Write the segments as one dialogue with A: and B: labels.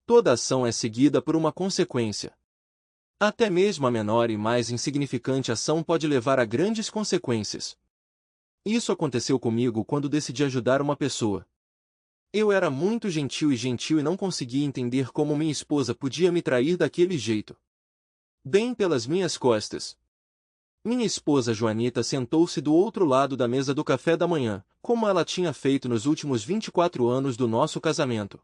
A: Toda ação é seguida por uma consequência. Até mesmo a menor e mais insignificante ação pode levar a grandes consequências. Isso aconteceu comigo quando decidi ajudar uma pessoa. Eu era muito gentil e não conseguia entender como minha esposa podia me trair daquele jeito. Bem pelas minhas costas. Minha esposa Joanita sentou-se do outro lado da mesa do café da manhã, como ela tinha feito nos últimos 24 anos do nosso casamento.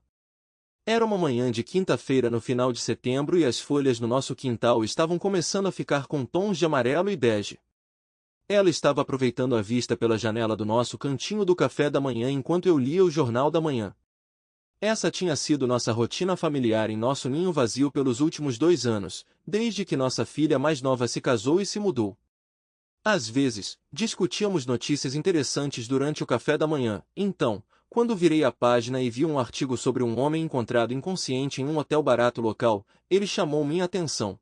A: Era uma manhã de quinta-feira no final de setembro e as folhas no nosso quintal estavam começando a ficar com tons de amarelo e bege. Ela estava aproveitando a vista pela janela do nosso cantinho do café da manhã enquanto eu lia o jornal da manhã. Essa tinha sido nossa rotina familiar em nosso ninho vazio pelos últimos 2 anos, desde que nossa filha mais nova se casou e se mudou. Às vezes, discutíamos notícias interessantes durante o café da manhã, então, quando virei a página e vi um artigo sobre um homem encontrado inconsciente em um hotel barato local, ele chamou minha atenção.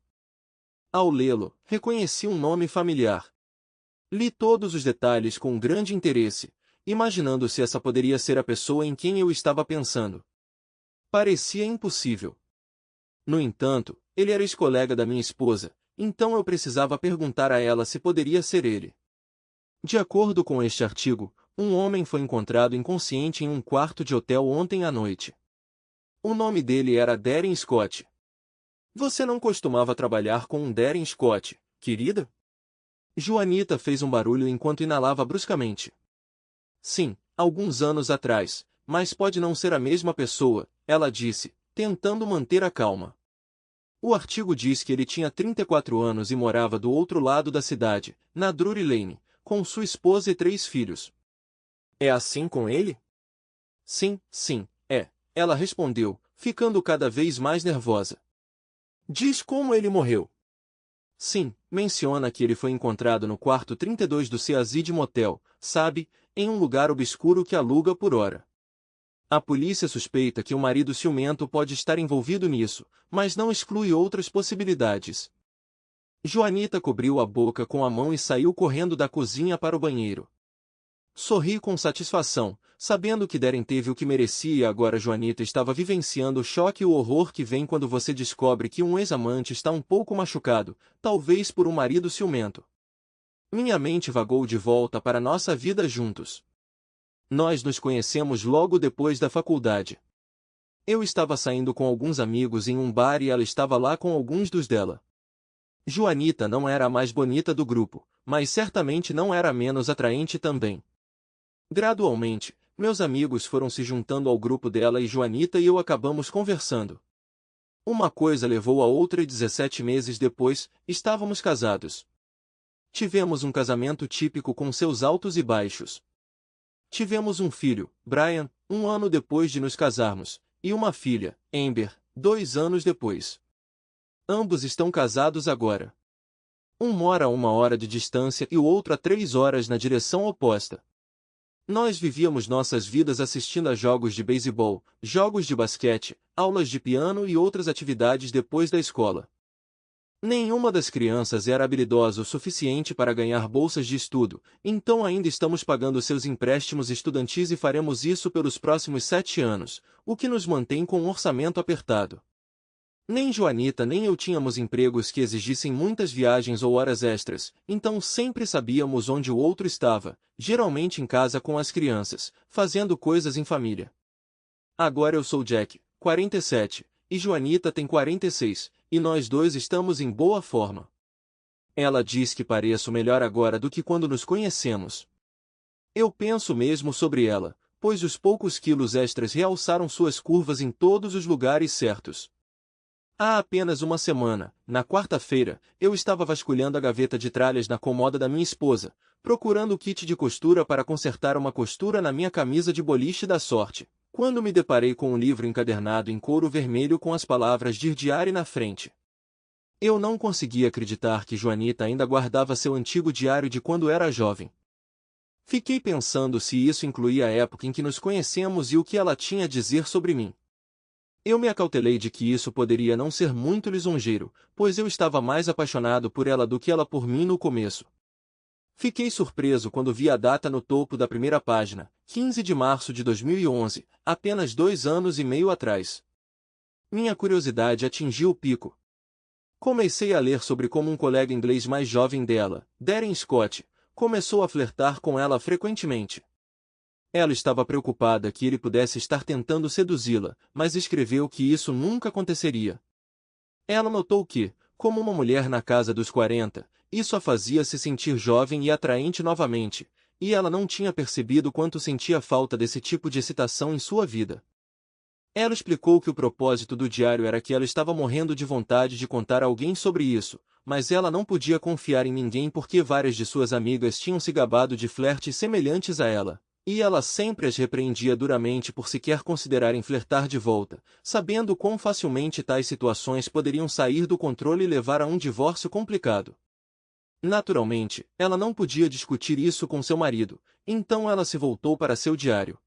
A: Ao lê-lo, reconheci um nome familiar. Li todos os detalhes com grande interesse, imaginando se essa poderia ser a pessoa em quem eu estava pensando. Parecia impossível. No entanto, ele era ex-colega da minha esposa, então eu precisava perguntar a ela se poderia ser ele. De acordo com este artigo, um homem foi encontrado inconsciente em um quarto de hotel ontem à noite. O nome dele era Darren Scott. Você não costumava trabalhar com um Darren Scott, querida? Joanita fez um barulho enquanto inalava bruscamente. Sim, alguns anos atrás, mas pode não ser a mesma pessoa, ela disse, tentando manter a calma. O artigo diz que ele tinha 34 anos e morava do outro lado da cidade, na Drury Lane, com sua esposa e 3 filhos. É assim com ele? Sim, é, ela respondeu, ficando cada vez mais nervosa. Diz como ele morreu. Sim, menciona que ele foi encontrado no quarto 32 do Seazid Motel, sabe, em um lugar obscuro que aluga por hora. A polícia suspeita que o marido ciumento pode estar envolvido nisso, mas não exclui outras possibilidades. Joanita cobriu a boca com a mão e saiu correndo da cozinha para o banheiro. Sorri com satisfação, sabendo que Darren teve o que merecia e agora Joanita estava vivenciando o choque e o horror que vem quando você descobre que um ex-amante está um pouco machucado, talvez por um marido ciumento. Minha mente vagou de volta para nossa vida juntos. Nós nos conhecemos logo depois da faculdade. Eu estava saindo com alguns amigos em um bar e ela estava lá com alguns dos dela. Joanita não era a mais bonita do grupo, mas certamente não era a menos atraente também. Gradualmente, meus amigos foram se juntando ao grupo dela e Joanita e eu acabamos conversando. Uma coisa levou a outra e 17 meses depois, estávamos casados. Tivemos um casamento típico com seus altos e baixos. Tivemos um filho, Brian, 1 ano depois de nos casarmos, e uma filha, Amber, 2 anos depois. Ambos estão casados agora. Um mora a 1 hora de distância e o outro a 3 horas na direção oposta. Nós vivíamos nossas vidas assistindo a jogos de beisebol, jogos de basquete, aulas de piano e outras atividades depois da escola. Nenhuma das crianças era habilidosa o suficiente para ganhar bolsas de estudo, então ainda estamos pagando seus empréstimos estudantis e faremos isso pelos próximos 7 anos, o que nos mantém com um orçamento apertado. Nem Joanita nem eu tínhamos empregos que exigissem muitas viagens ou horas extras, então sempre sabíamos onde o outro estava, geralmente em casa com as crianças, fazendo coisas em família. Agora eu sou Jack, 47, e Joanita tem 46, e nós dois estamos em boa forma. Ela diz que pareço melhor agora do que quando nos conhecemos. Eu penso mesmo sobre ela, pois os poucos quilos extras realçaram suas curvas em todos os lugares certos. Há apenas uma semana, na quarta-feira, eu estava vasculhando a gaveta de tralhas na cômoda da minha esposa, procurando o kit de costura para consertar uma costura na minha camisa de boliche da sorte, quando me deparei com um livro encadernado em couro vermelho com as palavras Dear Diary na frente. Eu não conseguia acreditar que Joanita ainda guardava seu antigo diário de quando era jovem. Fiquei pensando se isso incluía a época em que nos conhecemos e o que ela tinha a dizer sobre mim. Eu me acautelei de que isso poderia não ser muito lisonjeiro, pois eu estava mais apaixonado por ela do que ela por mim no começo. Fiquei surpreso quando vi a data no topo da primeira página, 15 de março de 2011, apenas 2 anos e meio atrás. Minha curiosidade atingiu o pico. Comecei a ler sobre como um colega inglês mais jovem dela, Darren Scott, começou a flertar com ela frequentemente. Ela estava preocupada que ele pudesse estar tentando seduzi-la, mas escreveu que isso nunca aconteceria. Ela notou que, como uma mulher na casa dos 40, isso a fazia se sentir jovem e atraente novamente, e ela não tinha percebido quanto sentia falta desse tipo de excitação em sua vida. Ela explicou que o propósito do diário era que ela estava morrendo de vontade de contar a alguém sobre isso, mas ela não podia confiar em ninguém porque várias de suas amigas tinham se gabado de flertes semelhantes a ela, e ela sempre as repreendia duramente por sequer considerarem flertar de volta, sabendo quão facilmente tais situações poderiam sair do controle e levar a um divórcio complicado. Naturalmente, ela não podia discutir isso com seu marido, então ela se voltou para seu diário.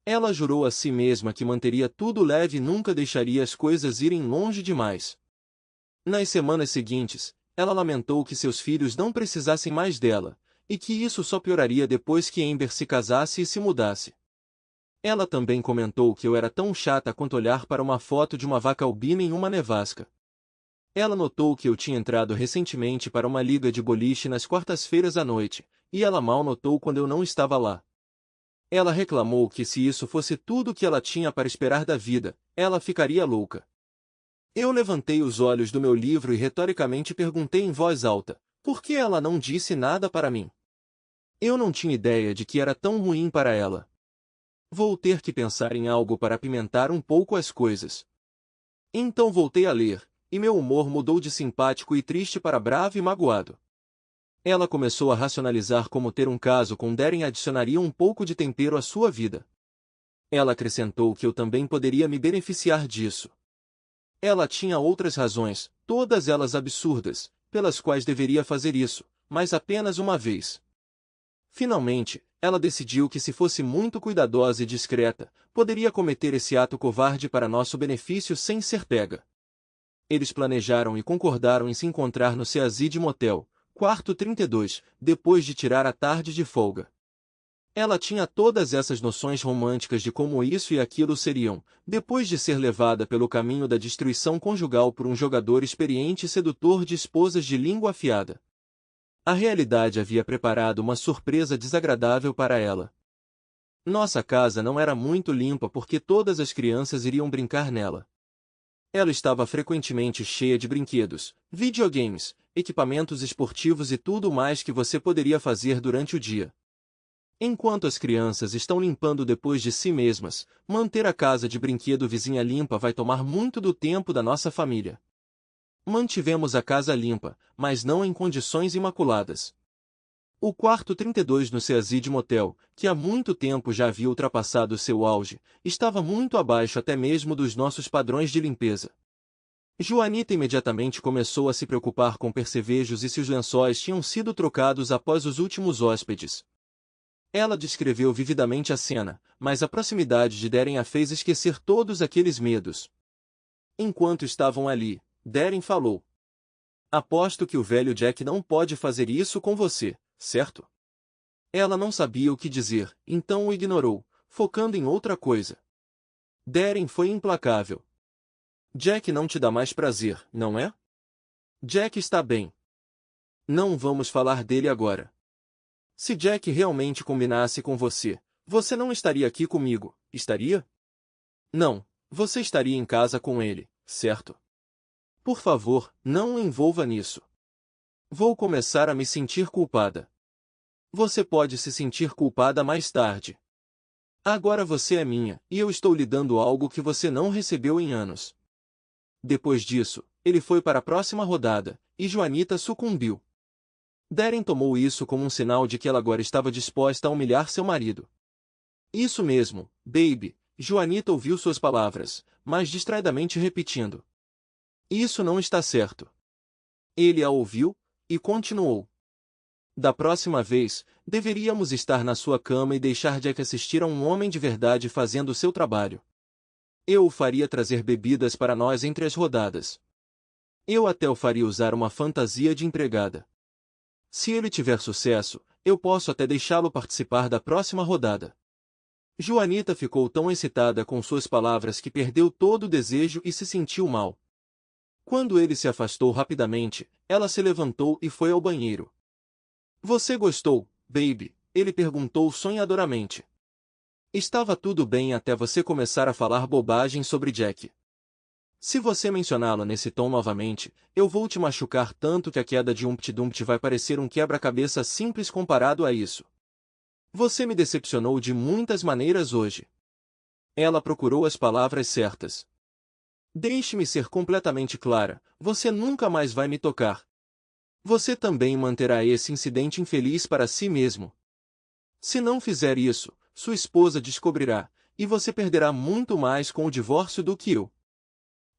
A: Ela jurou a si mesma que manteria tudo leve e nunca deixaria as coisas irem longe demais. Nas semanas seguintes, ela lamentou que seus filhos não precisassem mais dela, e que isso só pioraria depois que Amber se casasse e se mudasse. Ela também comentou que eu era tão chata quanto olhar para uma foto de uma vaca albina em uma nevasca. Ela notou que eu tinha entrado recentemente para uma liga de boliche nas quartas-feiras à noite, e ela mal notou quando eu não estava lá. Ela reclamou que se isso fosse tudo o que ela tinha para esperar da vida, ela ficaria louca. Eu levantei os olhos do meu livro e retoricamente perguntei em voz alta, por que ela não disse nada para mim? Eu não tinha ideia de que era tão ruim para ela. Vou ter que pensar em algo para apimentar um pouco as coisas. Então voltei a ler, e meu humor mudou de simpático e triste para bravo e magoado. Ela começou a racionalizar como ter um caso com Darren adicionaria um pouco de tempero à sua vida. Ela acrescentou que eu também poderia me beneficiar disso. Ela tinha outras razões, todas elas absurdas, pelas quais deveria fazer isso, mas apenas uma vez. Finalmente, ela decidiu que se fosse muito cuidadosa e discreta, poderia cometer esse ato covarde para nosso benefício sem ser pega. Eles planejaram e concordaram em se encontrar no Seazid Motel, quarto 32, depois de tirar a tarde de folga. Ela tinha todas essas noções românticas de como isso e aquilo seriam, depois de ser levada pelo caminho da destruição conjugal por um jogador experiente e sedutor de esposas de língua afiada. A realidade havia preparado uma surpresa desagradável para ela. Nossa casa não era muito limpa porque todas as crianças iriam brincar nela. Ela estava frequentemente cheia de brinquedos, videogames, equipamentos esportivos e tudo mais que você poderia fazer durante o dia. Enquanto as crianças estão limpando depois de si mesmas, manter a casa de brinquedo vizinha limpa vai tomar muito do tempo da nossa família. Mantivemos a casa limpa, mas não em condições imaculadas. O quarto 32 no Seazid Motel, que há muito tempo já havia ultrapassado seu auge, estava muito abaixo até mesmo dos nossos padrões de limpeza. Joanita imediatamente começou a se preocupar com percevejos e se os lençóis tinham sido trocados após os últimos hóspedes. Ela descreveu vividamente a cena, mas a proximidade de Darren a fez esquecer todos aqueles medos. Enquanto estavam ali, Darren falou. Aposto que o velho Jack não pode fazer isso com você, certo? Ela não sabia o que dizer, então o ignorou, focando em outra coisa. Darren foi implacável. Jack não te dá mais prazer, não é? Jack está bem. Não vamos falar dele agora. Se Jack realmente combinasse com você, você não estaria aqui comigo, estaria? Não, você estaria em casa com ele, certo? Por favor, não o envolva nisso. Vou começar a me sentir culpada. Você pode se sentir culpada mais tarde. Agora você é minha, e eu estou lhe dando algo que você não recebeu em anos. Depois disso, ele foi para a próxima rodada, e Joanita sucumbiu. Darren tomou isso como um sinal de que ela agora estava disposta a humilhar seu marido. Isso mesmo, baby, Joanita ouviu suas palavras, mas distraidamente repetindo. Isso não está certo. Ele a ouviu, e continuou. Da próxima vez, deveríamos estar na sua cama e deixar Jack assistir a um homem de verdade fazendo o seu trabalho. Eu o faria trazer bebidas para nós entre as rodadas. Eu até o faria usar uma fantasia de empregada. Se ele tiver sucesso, eu posso até deixá-lo participar da próxima rodada. Joanita ficou tão excitada com suas palavras que perdeu todo o desejo e se sentiu mal. Quando ele se afastou rapidamente, ela se levantou e foi ao banheiro. Você gostou, baby? Ele perguntou sonhadoramente. Estava tudo bem até você começar a falar bobagem sobre Jack. Se você mencioná-lo nesse tom novamente, eu vou te machucar tanto que a queda de Humpty Dumpty vai parecer um quebra-cabeça simples comparado a isso. Você me decepcionou de muitas maneiras hoje. Ela procurou as palavras certas. Deixe-me ser completamente clara, você nunca mais vai me tocar. Você também manterá esse incidente infeliz para si mesmo. Se não fizer isso, sua esposa descobrirá, e você perderá muito mais com o divórcio do que eu.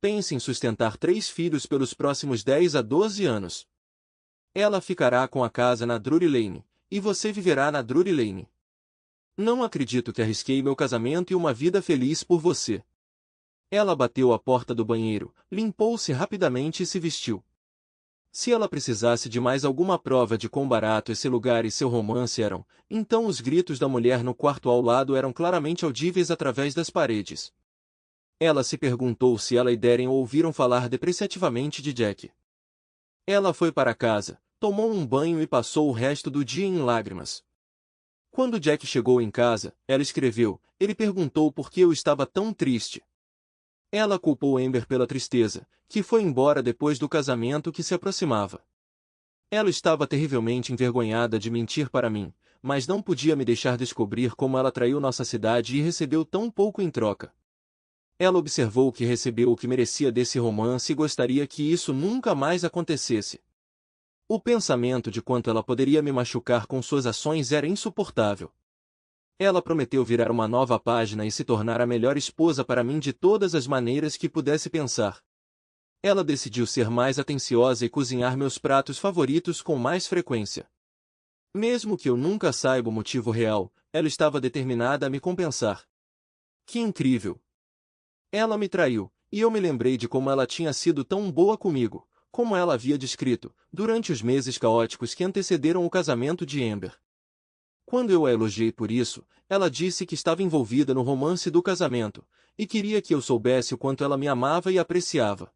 A: Pense em sustentar 3 filhos pelos próximos 10 a 12 anos. Ela ficará com a casa na Drury Lane, e você viverá na Drury Lane. Não acredito que arrisquei meu casamento e uma vida feliz por você. Ela bateu à porta do banheiro, limpou-se rapidamente e se vestiu. Se ela precisasse de mais alguma prova de quão barato esse lugar e seu romance eram, então os gritos da mulher no quarto ao lado eram claramente audíveis através das paredes. Ela se perguntou se ela e Darren ouviram falar depreciativamente de Jack. Ela foi para casa, tomou um banho e passou o resto do dia em lágrimas. Quando Jack chegou em casa, ela escreveu, ele perguntou por que eu estava tão triste. Ela culpou Amber pela tristeza, que foi embora depois do casamento que se aproximava. Ela estava terrivelmente envergonhada de mentir para mim, mas não podia me deixar descobrir como ela traiu nossa cidade e recebeu tão pouco em troca. Ela observou que recebeu o que merecia desse romance e gostaria que isso nunca mais acontecesse. O pensamento de quanto ela poderia me machucar com suas ações era insuportável. Ela prometeu virar uma nova página e se tornar a melhor esposa para mim de todas as maneiras que pudesse pensar. Ela decidiu ser mais atenciosa e cozinhar meus pratos favoritos com mais frequência. Mesmo que eu nunca saiba o motivo real, ela estava determinada a me compensar. Que incrível! Ela me traiu, e eu me lembrei de como ela tinha sido tão boa comigo, como ela havia descrito, durante os meses caóticos que antecederam o casamento de Amber. Quando eu a elogiei por isso, ela disse que estava envolvida no romance do casamento, e queria que eu soubesse o quanto ela me amava e apreciava.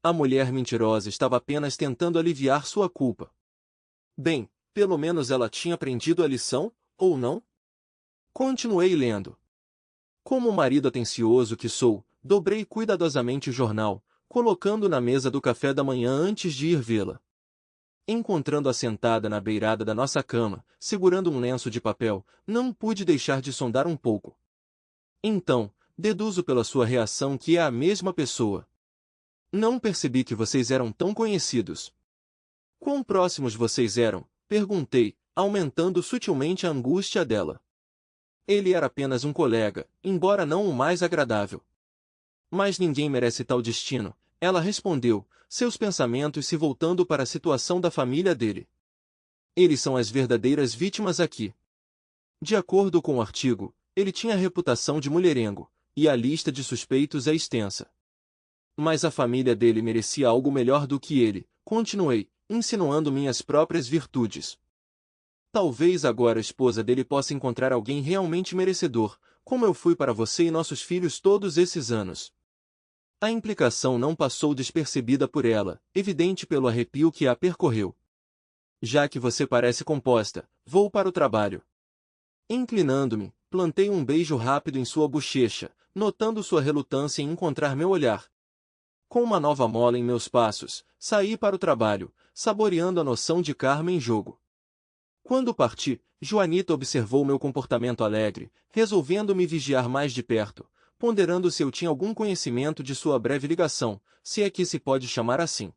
A: A mulher mentirosa estava apenas tentando aliviar sua culpa. Bem, pelo menos ela tinha aprendido a lição, ou não? Continuei lendo. Como marido atencioso que sou, dobrei cuidadosamente o jornal, colocando-o na mesa do café da manhã antes de ir vê-la. Encontrando-a sentada na beirada da nossa cama, segurando um lenço de papel, não pude deixar de sondar um pouco. Então, deduzo pela sua reação que é a mesma pessoa. Não percebi que vocês eram tão conhecidos. Quão próximos vocês eram? Perguntei, aumentando sutilmente a angústia dela. Ele era apenas um colega, embora não o mais agradável. Mas ninguém merece tal destino, ela respondeu, seus pensamentos se voltando para a situação da família dele. Eles são as verdadeiras vítimas aqui. De acordo com o artigo, ele tinha a reputação de mulherengo, e a lista de suspeitos é extensa. Mas a família dele merecia algo melhor do que ele, continuei, insinuando minhas próprias virtudes. Talvez agora a esposa dele possa encontrar alguém realmente merecedor, como eu fui para você e nossos filhos todos esses anos. A implicação não passou despercebida por ela, evidente pelo arrepio que a percorreu. Já que você parece composta, vou para o trabalho. Inclinando-me, plantei um beijo rápido em sua bochecha, notando sua relutância em encontrar meu olhar. Com uma nova mola em meus passos, saí para o trabalho, saboreando a noção de karma em jogo. Quando parti, Joanita observou meu comportamento alegre, resolvendo me vigiar mais de perto, ponderando se eu tinha algum conhecimento de sua breve ligação, se é que se pode chamar assim.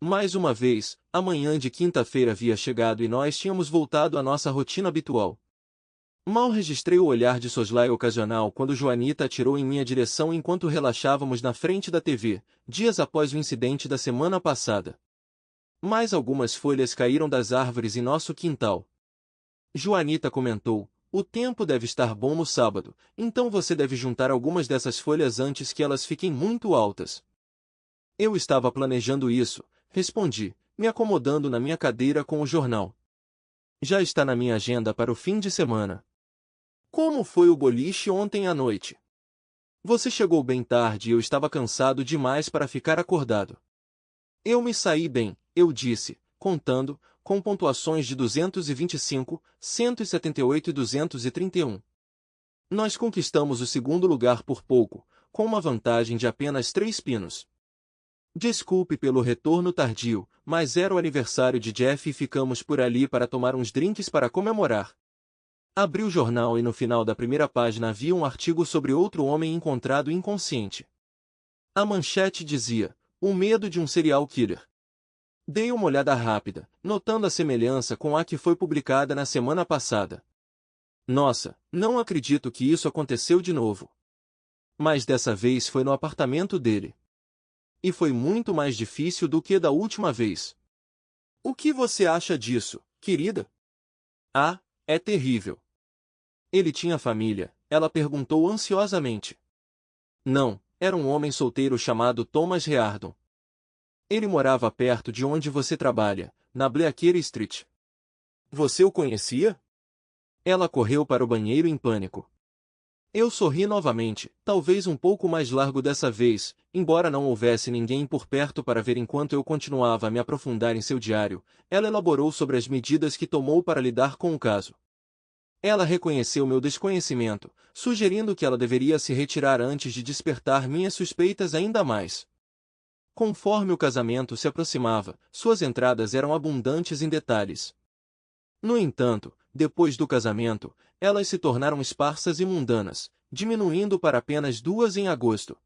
A: Mais uma vez, a manhã de quinta-feira havia chegado e nós tínhamos voltado à nossa rotina habitual. Mal registrei o olhar de soslaio ocasional quando Joanita atirou em minha direção enquanto relaxávamos na frente da TV, dias após o incidente da semana passada. Mais algumas folhas caíram das árvores em nosso quintal. Joanita comentou, o tempo deve estar bom no sábado, então você deve juntar algumas dessas folhas antes que elas fiquem muito altas. Eu estava planejando isso, respondi, me acomodando na minha cadeira com o jornal. Já está na minha agenda para o fim de semana. Como foi o boliche ontem à noite? Você chegou bem tarde e eu estava cansado demais para ficar acordado. Eu me saí bem, eu disse, contando, com pontuações de 225, 178 e 231. Nós conquistamos o segundo lugar por pouco, com uma vantagem de apenas 3 pinos. Desculpe pelo retorno tardio, mas era o aniversário de Jeff e ficamos por ali para tomar uns drinks para comemorar. Abri o jornal e no final da primeira página havia um artigo sobre outro homem encontrado inconsciente. A manchete dizia: o medo de um serial killer. Dei uma olhada rápida, notando a semelhança com a que foi publicada na semana passada. Nossa, não acredito que isso aconteceu de novo. Mas dessa vez foi no apartamento dele. E foi muito mais difícil do que da última vez. O que você acha disso, querida? Ah, é terrível. Ele tinha família? Ela perguntou ansiosamente. Não, era um homem solteiro chamado Thomas Reardon. Ele morava perto de onde você trabalha, na Bleecker Street. Você o conhecia? Ela correu para o banheiro em pânico. Eu sorri novamente, talvez um pouco mais largo dessa vez, embora não houvesse ninguém por perto para ver enquanto eu continuava a me aprofundar em seu diário. Ela elaborou sobre as medidas que tomou para lidar com o caso. Ela reconheceu meu desconhecimento, sugerindo que ela deveria se retirar antes de despertar minhas suspeitas ainda mais. Conforme o casamento se aproximava, suas entradas eram abundantes em detalhes. No entanto, depois do casamento, elas se tornaram esparsas e mundanas, diminuindo para apenas 2 em agosto.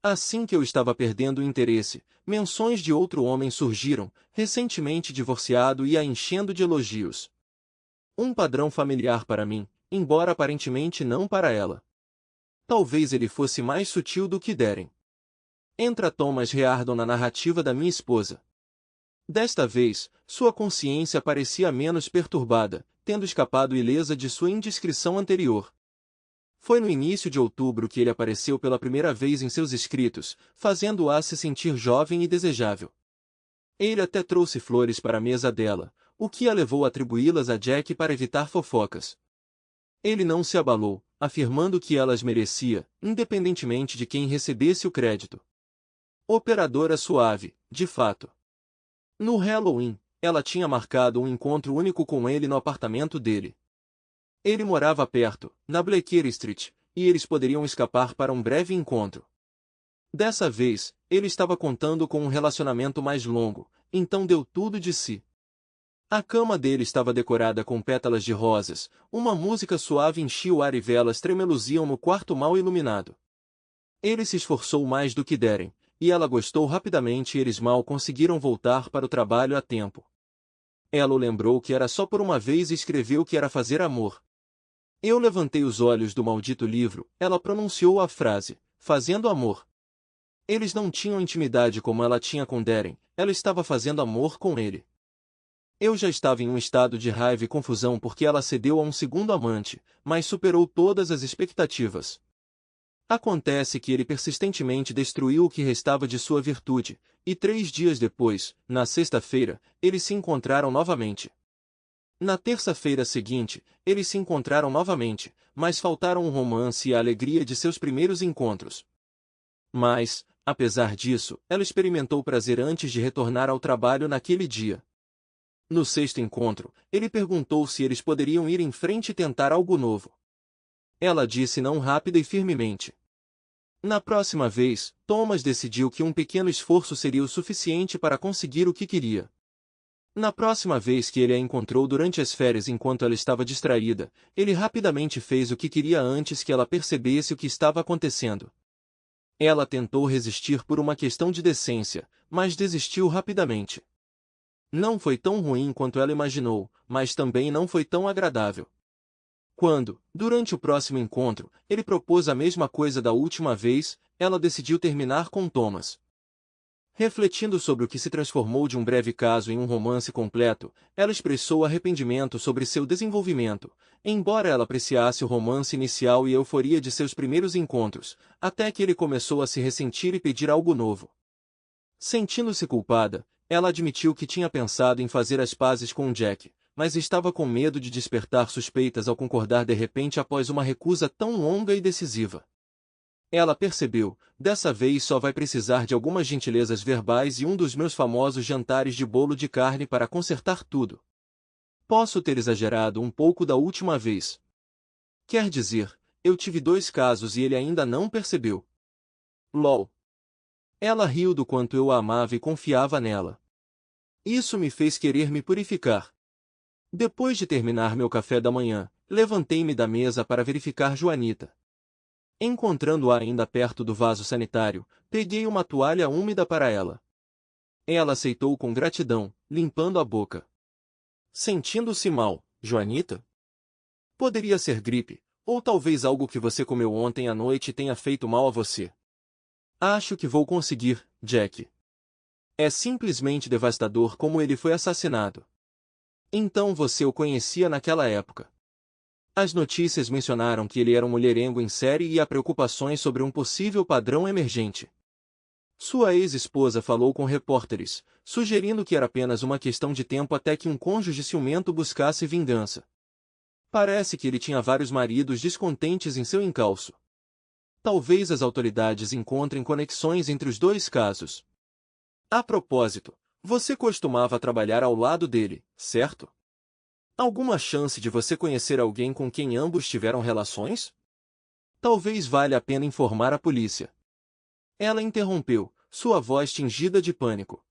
A: Assim que eu estava perdendo o interesse, menções de outro homem surgiram, recentemente divorciado e a enchendo de elogios. Um padrão familiar para mim, embora aparentemente não para ela. Talvez ele fosse mais sutil do que Darren. Entra Thomas Reardon na narrativa da minha esposa. Desta vez, sua consciência parecia menos perturbada, tendo escapado ilesa de sua indiscrição anterior. Foi no início de outubro que ele apareceu pela primeira vez em seus escritos, fazendo-a se sentir jovem e desejável. Ele até trouxe flores para a mesa dela, o que a levou a atribuí-las a Jack para evitar fofocas. Ele não se abalou, afirmando que elas merecia, independentemente de quem recebesse o crédito. Operadora suave, de fato. No Halloween, ela tinha marcado um encontro único com ele no apartamento dele. Ele morava perto, na Bleecker Street, e eles poderiam escapar para um breve encontro. Dessa vez, ele estava contando com um relacionamento mais longo, então deu tudo de si. A cama dele estava decorada com pétalas de rosas, uma música suave enchia o ar e velas tremeluziam no quarto mal iluminado. Ele se esforçou mais do que Darren, e ela gostou rapidamente e eles mal conseguiram voltar para o trabalho a tempo. Ela o lembrou que era só por uma vez e escreveu que era fazer amor. Eu levantei os olhos do maldito livro, ela pronunciou a frase, fazendo amor. Eles não tinham intimidade como ela tinha com Darren, ela estava fazendo amor com ele. Eu já estava em um estado de raiva e confusão porque ela cedeu a um segundo amante, mas superou todas as expectativas. Acontece que ele persistentemente destruiu o que restava de sua virtude, e 3 dias depois, na sexta-feira, eles se encontraram novamente. Na terça-feira seguinte, eles se encontraram novamente, mas faltaram o romance e a alegria de seus primeiros encontros. Mas, apesar disso, ela experimentou prazer antes de retornar ao trabalho naquele dia. No sexto encontro, ele perguntou se eles poderiam ir em frente e tentar algo novo. Ela disse não rápida e firmemente. Na próxima vez, Thomas decidiu que um pequeno esforço seria o suficiente para conseguir o que queria. Na próxima vez que ele a encontrou durante as férias enquanto ela estava distraída, ele rapidamente fez o que queria antes que ela percebesse o que estava acontecendo. Ela tentou resistir por uma questão de decência, mas desistiu rapidamente. Não foi tão ruim quanto ela imaginou, mas também não foi tão agradável. Quando, durante o próximo encontro, ele propôs a mesma coisa da última vez, ela decidiu terminar com Thomas. Refletindo sobre o que se transformou de um breve caso em um romance completo, ela expressou arrependimento sobre seu desenvolvimento, embora ela apreciasse o romance inicial e a euforia de seus primeiros encontros, até que ele começou a se ressentir e pedir algo novo. Sentindo-se culpada, ela admitiu que tinha pensado em fazer as pazes com Jack, mas estava com medo de despertar suspeitas ao concordar de repente após uma recusa tão longa e decisiva. Ela percebeu, dessa vez só vai precisar de algumas gentilezas verbais e um dos meus famosos jantares de bolo de carne para consertar tudo. Posso ter exagerado um pouco da última vez. Quer dizer, eu tive 2 casos e ele ainda não percebeu. LOL. Ela riu do quanto eu a amava e confiava nela. Isso me fez querer me purificar. Depois de terminar meu café da manhã, levantei-me da mesa para verificar Joanita. Encontrando-a ainda perto do vaso sanitário, peguei uma toalha úmida para ela. Ela aceitou com gratidão, limpando a boca. Sentindo-se mal, Joanita? Poderia ser gripe, ou talvez algo que você comeu ontem à noite tenha feito mal a você. Acho que vou conseguir, Jack. É simplesmente devastador como ele foi assassinado. Então você o conhecia naquela época. As notícias mencionaram que ele era um mulherengo em série e há preocupações sobre um possível padrão emergente. Sua ex-esposa falou com repórteres, sugerindo que era apenas uma questão de tempo até que um cônjuge ciumento buscasse vingança. Parece que ele tinha vários maridos descontentes em seu encalço. Talvez as autoridades encontrem conexões entre os 2 casos. A propósito, você costumava trabalhar ao lado dele, certo? Alguma chance de você conhecer alguém com quem ambos tiveram relações? Talvez valha a pena informar a polícia. Ela interrompeu, sua voz tingida de pânico.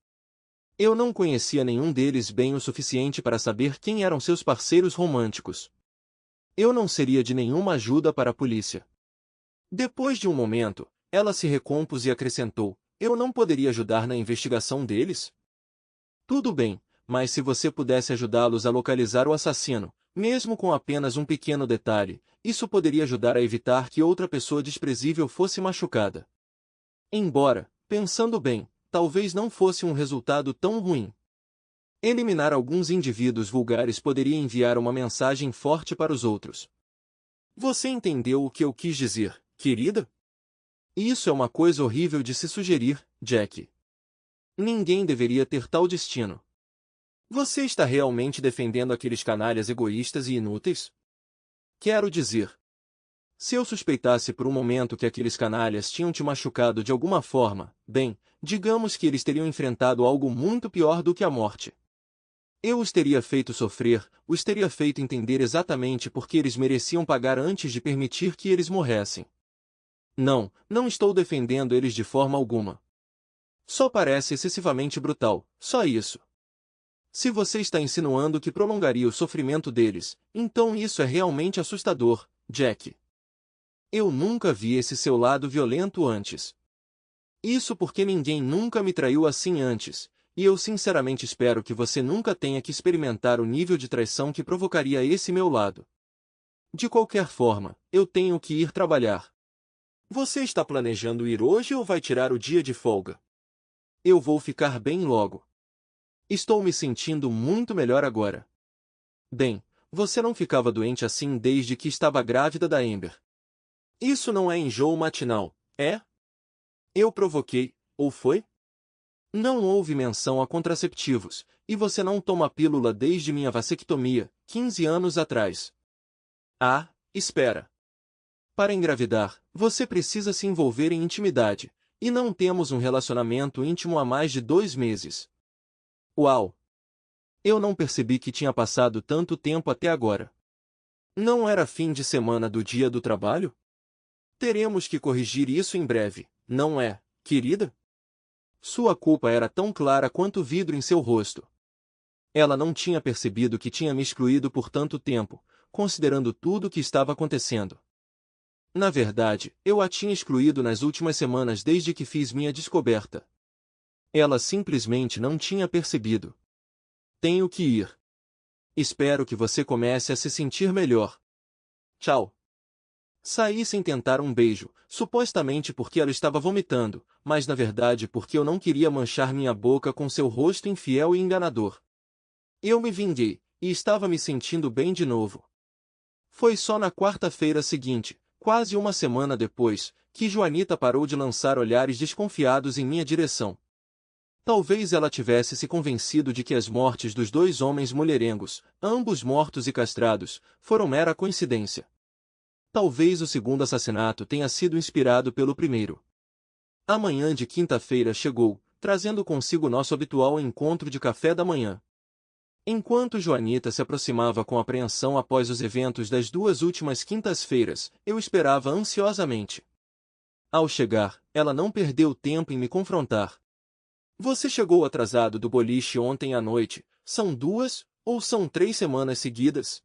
A: Eu não conhecia nenhum deles bem o suficiente para saber quem eram seus parceiros românticos. Eu não seria de nenhuma ajuda para a polícia. Depois de um momento, ela se recompôs e acrescentou, eu não poderia ajudar na investigação deles? Tudo bem, mas se você pudesse ajudá-los a localizar o assassino, mesmo com apenas um pequeno detalhe, isso poderia ajudar a evitar que outra pessoa desprezível fosse machucada. Embora, pensando bem, talvez não fosse um resultado tão ruim. Eliminar alguns indivíduos vulgares poderia enviar uma mensagem forte para os outros. Você entendeu o que eu quis dizer, querida? Isso é uma coisa horrível de se sugerir, Jack. Ninguém deveria ter tal destino. Você está realmente defendendo aqueles canalhas egoístas e inúteis? Quero dizer, se eu suspeitasse por um momento que aqueles canalhas tinham te machucado de alguma forma, bem, digamos que eles teriam enfrentado algo muito pior do que a morte. Eu os teria feito sofrer, os teria feito entender exatamente por que eles mereciam pagar antes de permitir que eles morressem. Não, não estou defendendo eles de forma alguma. Só parece excessivamente brutal, só isso. Se você está insinuando que prolongaria o sofrimento deles, então isso é realmente assustador, Jack. Eu nunca vi esse seu lado violento antes. Isso porque ninguém nunca me traiu assim antes, e eu sinceramente espero que você nunca tenha que experimentar o nível de traição que provocaria esse meu lado. De qualquer forma, eu tenho que ir trabalhar. Você está planejando ir hoje ou vai tirar o dia de folga? Eu vou ficar bem logo. Estou me sentindo muito melhor agora. Bem, você não ficava doente assim desde que estava grávida da Amber. Isso não é enjoo matinal, é? Eu provoquei, ou foi? Não houve menção a contraceptivos, e você não toma pílula desde minha vasectomia, 15 anos atrás. Ah, espera. Para engravidar, você precisa se envolver em intimidade, e não temos um relacionamento íntimo há mais de 2 meses. Uau! Eu não percebi que tinha passado tanto tempo até agora. Não era fim de semana do dia do trabalho? Teremos que corrigir isso em breve, não é, querida? Sua culpa era tão clara quanto o vidro em seu rosto. Ela não tinha percebido que tinha me excluído por tanto tempo, considerando tudo o que estava acontecendo. Na verdade, eu a tinha excluído nas últimas semanas desde que fiz minha descoberta. Ela simplesmente não tinha percebido. Tenho que ir. Espero que você comece a se sentir melhor. Tchau. Saí sem tentar um beijo, supostamente porque ela estava vomitando, mas na verdade porque eu não queria manchar minha boca com seu rosto infiel e enganador. Eu me vinguei, e estava me sentindo bem de novo. Foi só na quarta-feira seguinte, quase uma semana depois, que Joanita parou de lançar olhares desconfiados em minha direção. Talvez ela tivesse se convencido de que as mortes dos dois homens mulherengos, ambos mortos e castrados, foram mera coincidência. Talvez o segundo assassinato tenha sido inspirado pelo primeiro. A manhã de quinta-feira chegou, trazendo consigo nosso habitual encontro de café da manhã. Enquanto Joanita se aproximava com apreensão após os eventos das duas últimas quintas-feiras, eu esperava ansiosamente. Ao chegar, ela não perdeu tempo em me confrontar. Você chegou atrasado do boliche ontem à noite, são 2 ou são 3 semanas seguidas?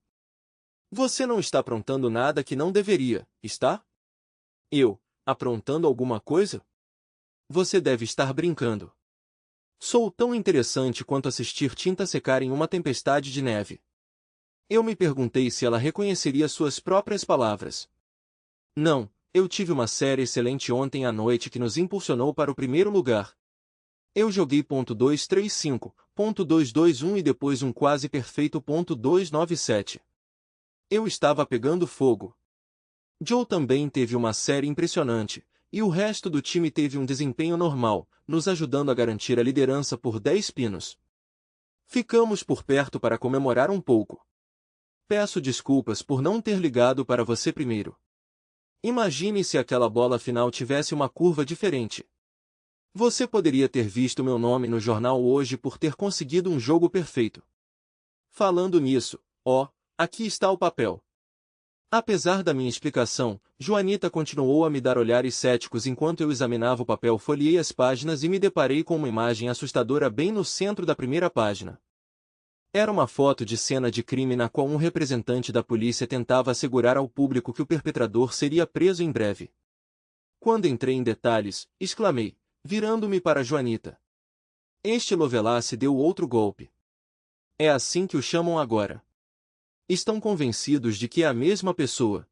A: Você não está aprontando nada que não deveria, está? Eu, aprontando alguma coisa? Você deve estar brincando. Sou tão interessante quanto assistir tinta secar em uma tempestade de neve. Eu me perguntei se ela reconheceria suas próprias palavras. Não, eu tive uma série excelente ontem à noite que nos impulsionou para o primeiro lugar. Eu joguei .235, .221 e depois um quase perfeito .297. Eu estava pegando fogo. Joe também teve uma série impressionante, e o resto do time teve um desempenho normal, nos ajudando a garantir a liderança por 10 pinos. Ficamos por perto para comemorar um pouco. Peço desculpas por não ter ligado para você primeiro. Imagine se aquela bola final tivesse uma curva diferente. Você poderia ter visto meu nome no jornal hoje por ter conseguido um jogo perfeito. Falando nisso, aqui está o papel. Apesar da minha explicação, Joanita continuou a me dar olhares céticos enquanto eu examinava o papel. Folheei as páginas e me deparei com uma imagem assustadora bem no centro da primeira página. Era uma foto de cena de crime na qual um representante da polícia tentava assegurar ao público que o perpetrador seria preso em breve. Quando entrei em detalhes, exclamei, virando-me para Joanita. Este Lovelace deu outro golpe. É assim que o chamam agora. Estão convencidos de que é a mesma pessoa.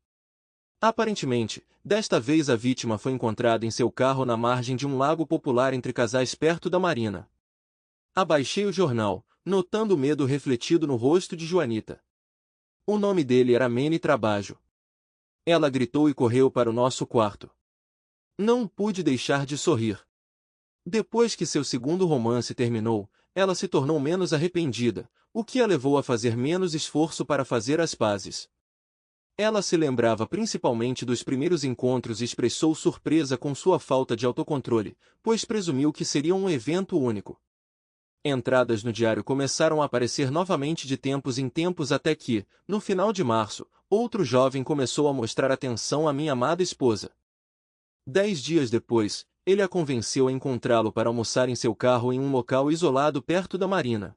A: Aparentemente, desta vez a vítima foi encontrada em seu carro na margem de um lago popular entre casais perto da marina. Abaixei o jornal, notando o medo refletido no rosto de Joanita. O nome dele era Manny Trabajo. Ela gritou e correu para o nosso quarto. Não pude deixar de sorrir. Depois que seu segundo romance terminou, ela se tornou menos arrependida, o que a levou a fazer menos esforço para fazer as pazes. Ela se lembrava principalmente dos primeiros encontros e expressou surpresa com sua falta de autocontrole, pois presumiu que seria um evento único. Entradas no diário começaram a aparecer novamente de tempos em tempos até que, no final de março, outro jovem começou a mostrar atenção à minha amada esposa. 10 dias depois, ele a convenceu a encontrá-lo para almoçar em seu carro em um local isolado perto da marina.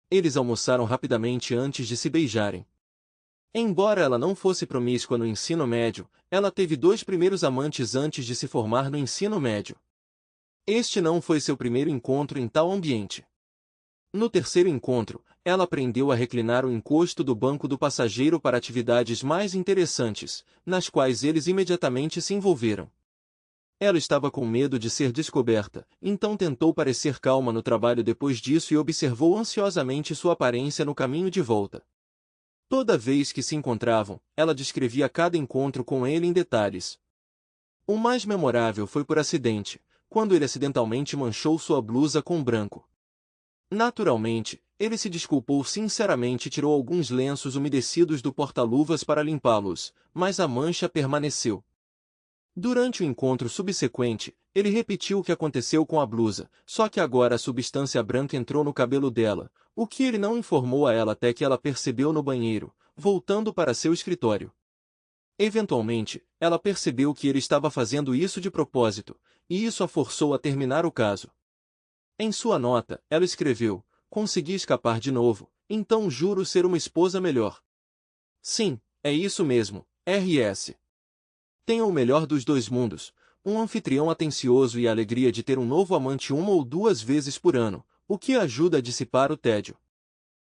A: Eles almoçaram rapidamente antes de se beijarem. Embora ela não fosse promíscua no ensino médio, ela teve 2 primeiros amantes antes de se formar no ensino médio. Este não foi seu primeiro encontro em tal ambiente. No terceiro encontro, ela aprendeu a reclinar o encosto do banco do passageiro para atividades mais interessantes, nas quais eles imediatamente se envolveram. Ela estava com medo de ser descoberta, então tentou parecer calma no trabalho depois disso e observou ansiosamente sua aparência no caminho de volta. Toda vez que se encontravam, ela descrevia cada encontro com ele em detalhes. O mais memorável foi por acidente, quando ele acidentalmente manchou sua blusa com branco. Naturalmente, ele se desculpou sinceramente e tirou alguns lenços umedecidos do porta-luvas para limpá-los, mas a mancha permaneceu. Durante o encontro subsequente, ele repetiu o que aconteceu com a blusa, só que agora a substância branca entrou no cabelo dela, o que ele não informou a ela até que ela percebeu no banheiro, voltando para seu escritório. Eventualmente, ela percebeu que ele estava fazendo isso de propósito, e isso a forçou a terminar o caso. Em sua nota, ela escreveu, consegui escapar de novo, então juro ser uma esposa melhor. Sim, é isso mesmo, RS. Tenha o melhor dos dois mundos, um anfitrião atencioso e a alegria de ter um novo amante 1 ou 2 vezes por ano, o que ajuda a dissipar o tédio.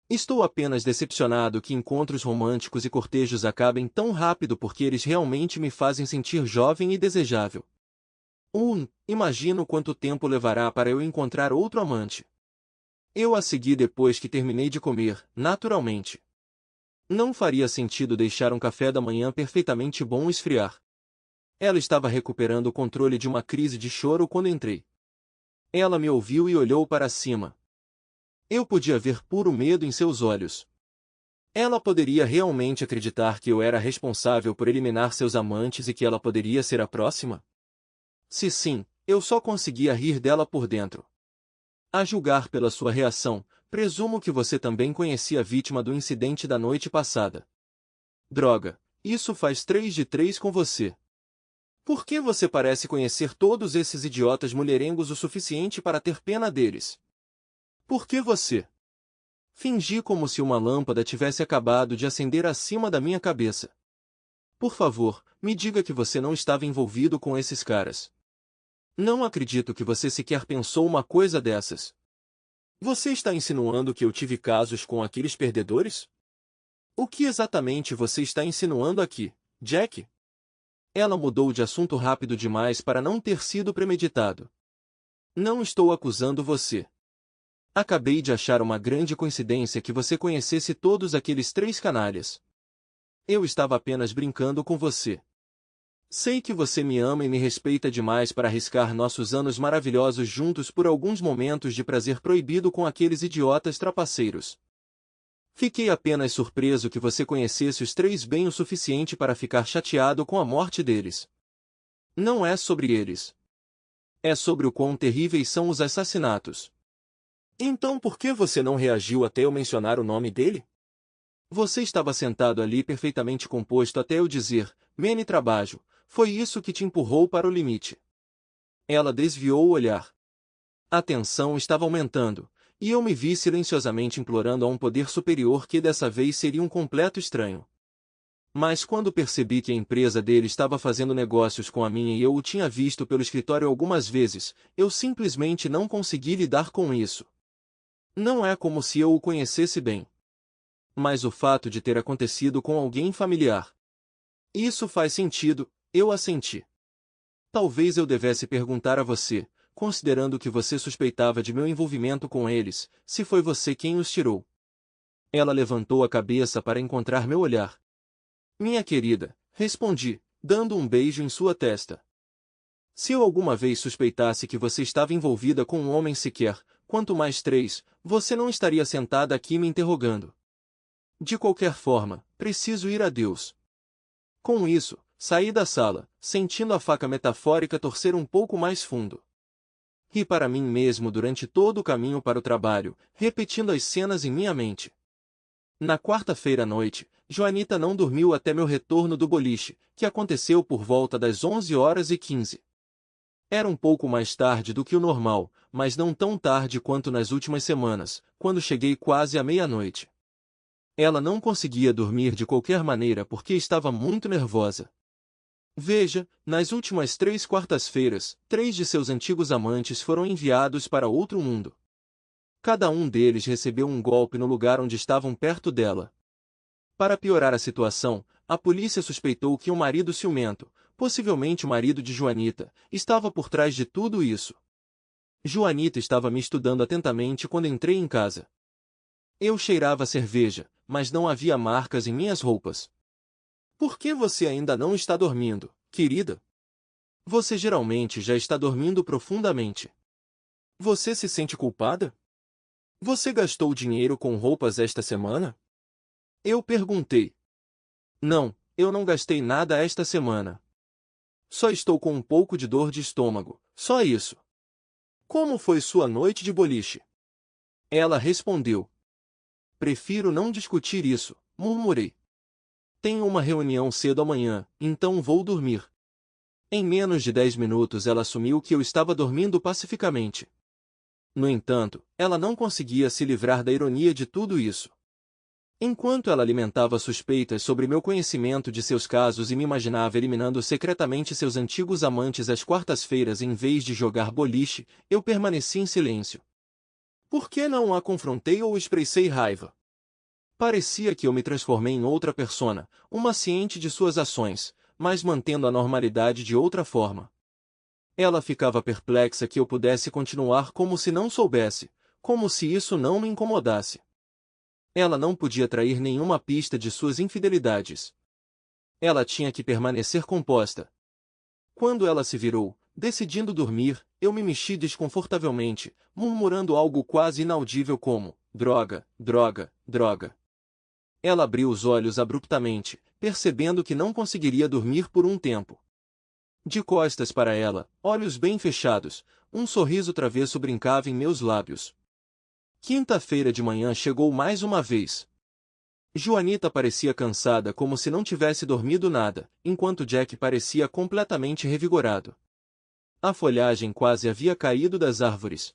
A: Estou apenas decepcionado que encontros românticos e cortejos acabem tão rápido porque eles realmente me fazem sentir jovem e desejável. Imagino quanto tempo levará para eu encontrar outro amante. Eu a segui depois que terminei de comer, naturalmente. Não faria sentido deixar um café da manhã perfeitamente bom esfriar. Ela estava recuperando o controle de uma crise de choro quando entrei. Ela me ouviu e olhou para cima. Eu podia ver puro medo em seus olhos. Ela poderia realmente acreditar que eu era responsável por eliminar seus amantes e que ela poderia ser a próxima? Se sim, eu só conseguia rir dela por dentro. A julgar pela sua reação, presumo que você também conhecia a vítima do incidente da noite passada. Droga, isso faz 3 de 3 com você. Por que você parece conhecer todos esses idiotas mulherengos o suficiente para ter pena deles? Por que você? Fingi como se uma lâmpada tivesse acabado de acender acima da minha cabeça. Por favor, me diga que você não estava envolvido com esses caras. Não acredito que você sequer pensou uma coisa dessas. Você está insinuando que eu tive casos com aqueles perdedores? O que exatamente você está insinuando aqui, Jack? Ela mudou de assunto rápido demais para não ter sido premeditado. Não estou acusando você. Acabei de achar uma grande coincidência que você conhecesse todos aqueles 3 canalhas. Eu estava apenas brincando com você. Sei que você me ama e me respeita demais para arriscar nossos anos maravilhosos juntos por alguns momentos de prazer proibido com aqueles idiotas trapaceiros. Fiquei apenas surpreso que você conhecesse os 3 bem o suficiente para ficar chateado com a morte deles. Não é sobre eles. É sobre o quão terríveis são os assassinatos. Então por que você não reagiu até eu mencionar o nome dele? Você estava sentado ali perfeitamente composto até eu dizer, Manny Trabajo, foi isso que te empurrou para o limite. Ela desviou o olhar. A tensão estava aumentando, e eu me vi silenciosamente implorando a um poder superior que dessa vez seria um completo estranho. Mas quando percebi que a empresa dele estava fazendo negócios com a minha e eu o tinha visto pelo escritório algumas vezes, eu simplesmente não consegui lidar com isso. Não é como se eu o conhecesse bem. Mas o fato de ter acontecido com alguém familiar. Isso faz sentido, eu assenti. Talvez eu devesse perguntar a você, considerando que você suspeitava de meu envolvimento com eles, se foi você quem os tirou. Ela levantou a cabeça para encontrar meu olhar. Minha querida, respondi, dando um beijo em sua testa. Se eu alguma vez suspeitasse que você estava envolvida com um homem sequer, quanto mais 3, você não estaria sentada aqui me interrogando. De qualquer forma, preciso ir a Deus. Com isso, saí da sala, sentindo a faca metafórica torcer um pouco mais fundo. Ri para mim mesmo durante todo o caminho para o trabalho, repetindo as cenas em minha mente. Na quarta-feira à noite, Joanita não dormiu até meu retorno do boliche, que aconteceu por volta das 11h15. Era um pouco mais tarde do que o normal, mas não tão tarde quanto nas últimas semanas, quando cheguei quase à meia-noite. Ela não conseguia dormir de qualquer maneira porque estava muito nervosa. Veja, nas últimas 3 quartas-feiras, 3 de seus antigos amantes foram enviados para outro mundo. Cada um deles recebeu um golpe no lugar onde estavam perto dela. Para piorar a situação, a polícia suspeitou que um marido ciumento, possivelmente o marido de Joanita, estava por trás de tudo isso. Joanita estava me estudando atentamente quando entrei em casa. Eu cheirava cerveja, mas não havia marcas em minhas roupas. Por que você ainda não está dormindo, querida? Você geralmente já está dormindo profundamente. Você se sente culpada? Você gastou dinheiro com roupas esta semana? Eu perguntei. Não, eu não gastei nada esta semana. Só estou com um pouco de dor de estômago, só isso. Como foi sua noite de boliche? Ela respondeu. Prefiro não discutir isso, murmurei. Tenho uma reunião cedo amanhã, então vou dormir. Em menos de 10 minutos ela assumiu que eu estava dormindo pacificamente. No entanto, ela não conseguia se livrar da ironia de tudo isso. Enquanto ela alimentava suspeitas sobre meu conhecimento de seus casos e me imaginava eliminando secretamente seus antigos amantes às quartas-feiras em vez de jogar boliche, eu permaneci em silêncio. Por que não a confrontei ou expressei raiva? Parecia que eu me transformei em outra persona, uma ciente de suas ações, mas mantendo a normalidade de outra forma. Ela ficava perplexa que eu pudesse continuar como se não soubesse, como se isso não me incomodasse. Ela não podia trair nenhuma pista de suas infidelidades. Ela tinha que permanecer composta. Quando ela se virou, decidindo dormir, eu me mexi desconfortavelmente, murmurando algo quase inaudível como, droga, droga, droga. Ela abriu os olhos abruptamente, percebendo que não conseguiria dormir por um tempo. De costas para ela, olhos bem fechados, um sorriso travesso brincava em meus lábios. Quinta-feira de manhã chegou mais uma vez. Joanita parecia cansada como se não tivesse dormido nada, enquanto Jack parecia completamente revigorado. A folhagem quase havia caído das árvores.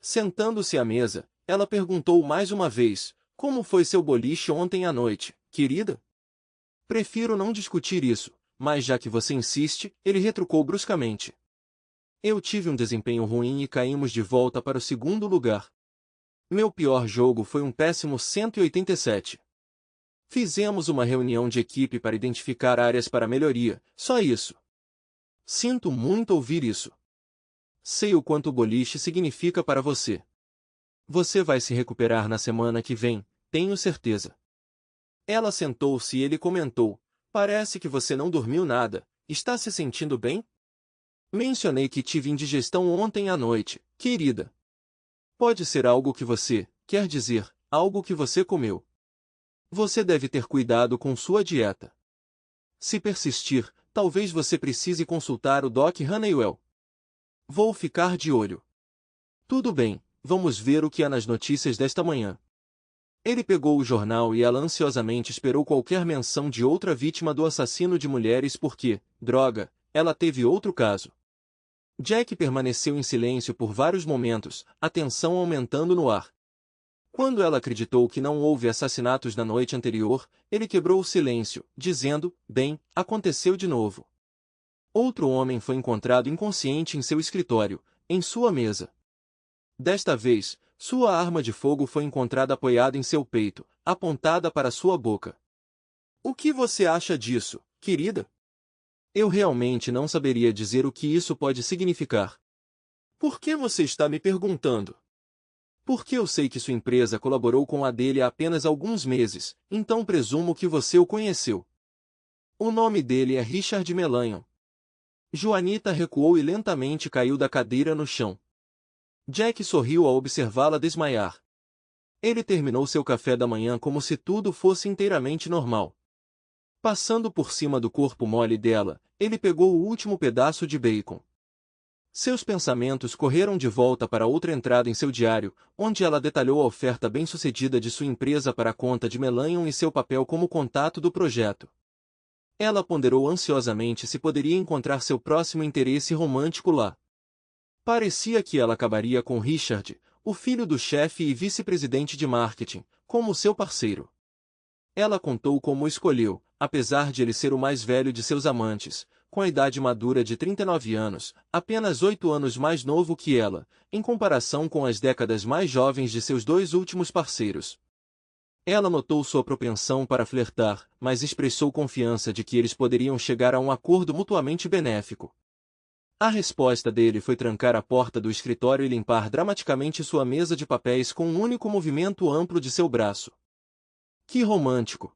A: Sentando-se à mesa, ela perguntou mais uma vez, como foi seu boliche ontem à noite, querida? Prefiro não discutir isso, mas já que você insiste, ele retrucou bruscamente. Eu tive um desempenho ruim e caímos de volta para o segundo lugar. Meu pior jogo foi um péssimo 187. Fizemos uma reunião de equipe para identificar áreas para melhoria, só isso. Sinto muito ouvir isso. Sei o quanto o boliche significa para você. Você vai se recuperar na semana que vem, tenho certeza. Ela sentou-se e ele comentou, parece que você não dormiu nada, está se sentindo bem? Mencionei que tive indigestão ontem à noite, querida. Pode ser algo que você, quer dizer, algo que você comeu. Você deve ter cuidado com sua dieta. Se persistir, talvez você precise consultar o Dr. Honeywell. Vou ficar de olho. Tudo bem, vamos ver o que há nas notícias desta manhã. Ele pegou o jornal e ela ansiosamente esperou qualquer menção de outra vítima do assassino de mulheres porque, droga, ela teve outro caso. Jack permaneceu em silêncio por vários momentos, a tensão aumentando no ar. Quando ela acreditou que não houve assassinatos na noite anterior, ele quebrou o silêncio, dizendo, bem, aconteceu de novo. Outro homem foi encontrado inconsciente em seu escritório, em sua mesa. Desta vez, sua arma de fogo foi encontrada apoiada em seu peito, apontada para sua boca. O que você acha disso, querida? Eu realmente não saberia dizer o que isso pode significar. Por que você está me perguntando? Porque eu sei que sua empresa colaborou com a dele há apenas alguns meses, então presumo que você o conheceu. O nome dele é Richard Melanson. Joanita recuou e lentamente caiu da cadeira no chão. Jack sorriu ao observá-la desmaiar. Ele terminou seu café da manhã como se tudo fosse inteiramente normal. Passando por cima do corpo mole dela, ele pegou o último pedaço de bacon. Seus pensamentos correram de volta para outra entrada em seu diário, onde ela detalhou a oferta bem-sucedida de sua empresa para a conta de Melanson e seu papel como contato do projeto. Ela ponderou ansiosamente se poderia encontrar seu próximo interesse romântico lá. Parecia que ela acabaria com Richard, o filho do chefe e vice-presidente de marketing, como seu parceiro. Ela contou como o escolheu, apesar de ele ser o mais velho de seus amantes, com a idade madura de 39 anos, apenas 8 anos mais novo que ela, em comparação com as décadas mais jovens de seus dois últimos parceiros. Ela notou sua propensão para flertar, mas expressou confiança de que eles poderiam chegar a um acordo mutuamente benéfico. A resposta dele foi trancar a porta do escritório e limpar dramaticamente sua mesa de papéis com um único movimento amplo de seu braço. Que romântico!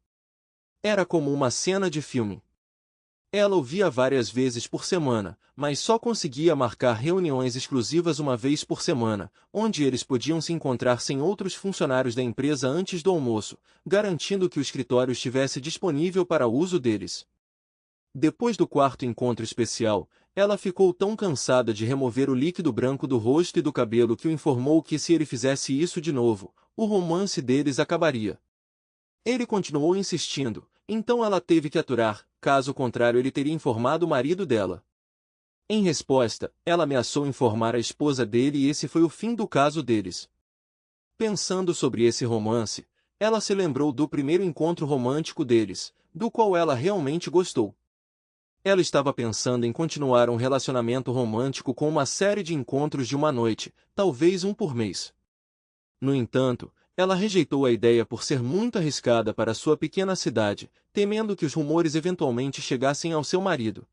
A: Era como uma cena de filme. Ela o via várias vezes por semana, mas só conseguia marcar reuniões exclusivas uma vez por semana, onde eles podiam se encontrar sem outros funcionários da empresa antes do almoço, garantindo que o escritório estivesse disponível para o uso deles. Depois do quarto encontro especial, ela ficou tão cansada de remover o líquido branco do rosto e do cabelo que o informou que se ele fizesse isso de novo, o romance deles acabaria. Ele continuou insistindo, então ela teve que aturar, caso contrário ele teria informado o marido dela. Em resposta, ela ameaçou informar a esposa dele e esse foi o fim do caso deles. Pensando sobre esse romance, ela se lembrou do primeiro encontro romântico deles, do qual ela realmente gostou. Ela estava pensando em continuar um relacionamento romântico com uma série de encontros de uma noite, talvez um por mês. No entanto, ela rejeitou a ideia por ser muito arriscada para sua pequena cidade, temendo que os rumores eventualmente chegassem ao seu marido.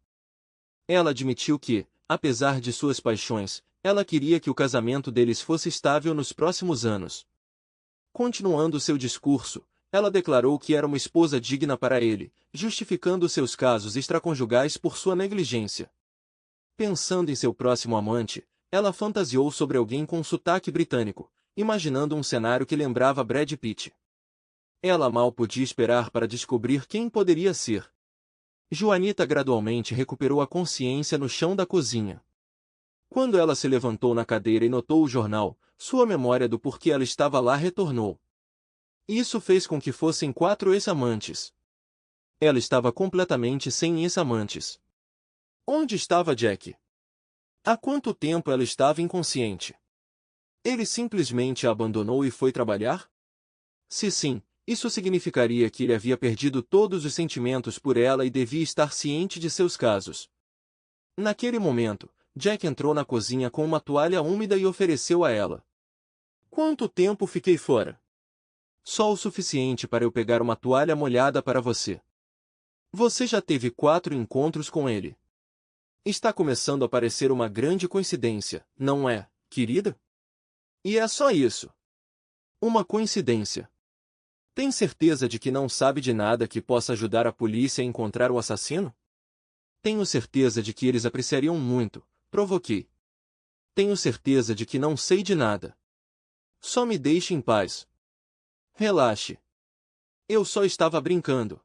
A: Ela admitiu que, apesar de suas paixões, ela queria que o casamento deles fosse estável nos próximos anos. Continuando seu discurso, ela declarou que era uma esposa digna para ele, justificando seus casos extraconjugais por sua negligência. Pensando em seu próximo amante, ela fantasiou sobre alguém com um sotaque britânico, imaginando um cenário que lembrava Brad Pitt. Ela mal podia esperar para descobrir quem poderia ser. Joanita gradualmente recuperou a consciência no chão da cozinha. Quando ela se levantou na cadeira e notou o jornal, sua memória do porquê ela estava lá retornou. Isso fez com que fossem 4 ex-amantes. Ela estava completamente sem ex-amantes. Onde estava Jack? Há quanto tempo ela estava inconsciente? Ele simplesmente a abandonou e foi trabalhar? Se sim, isso significaria que ele havia perdido todos os sentimentos por ela e devia estar ciente de seus casos. Naquele momento, Jack entrou na cozinha com uma toalha úmida e ofereceu a ela. Quanto tempo fiquei fora? Só o suficiente para eu pegar uma toalha molhada para você. Você já teve 4 encontros com ele. Está começando a parecer uma grande coincidência, não é, querida? E é só isso. Uma coincidência. Tem certeza de que não sabe de nada que possa ajudar a polícia a encontrar o assassino? Tenho certeza de que eles apreciariam muito, provoquei. Tenho certeza de que não sei de nada. Só me deixe em paz. Relaxe. Eu só estava brincando.